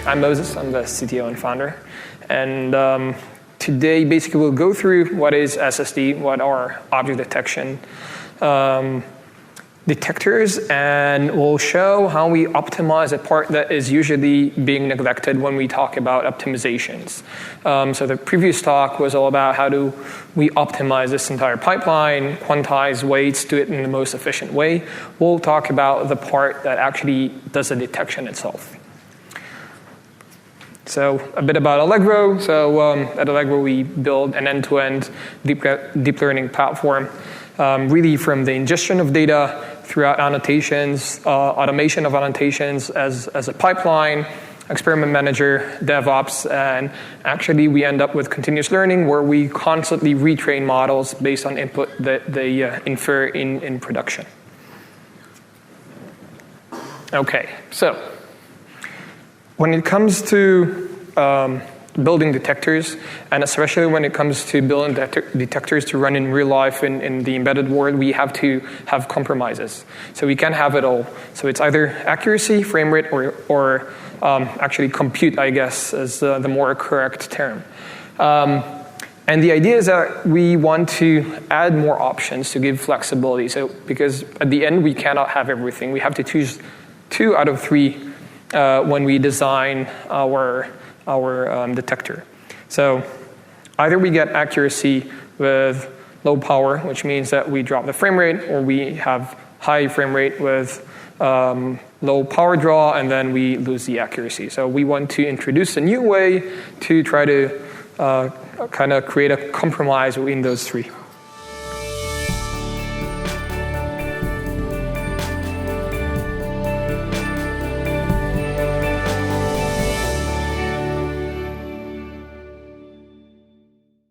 I'm Moses. I'm the CTO and founder. And today, basically, we'll go through what is SSD, what are object detection detectors, and we'll show how we optimize a part that is usually being neglected when we talk about optimizations. So the previous talk was all about how do we optimize this entire pipeline, quantize weights, do it in the most efficient way. We'll talk about the part that actually does the detection itself. So a bit about Allegro. So at Allegro, we build an end-to-end deep learning platform, really from the ingestion of data throughout annotations, automation of annotations as a pipeline, experiment manager, DevOps, and actually we end up with continuous learning where we constantly retrain models based on input that they infer in production. Okay, so when it comes to building detectors, and especially when it comes to building detectors to run in real life in the embedded world, we have to have compromises. So we can't have it all. So it's either accuracy, frame rate, or actually compute, I guess, is the more correct term. And the idea is that we want to add more options to give flexibility. So because at the end, we cannot have everything. We have to choose 2 out of 3 when we design our detector. So either we get accuracy with low power, which means that we drop the frame rate, or we have high frame rate with low power draw, and then we lose the accuracy. So we want to introduce a new way to try to kind of create a compromise between those 3.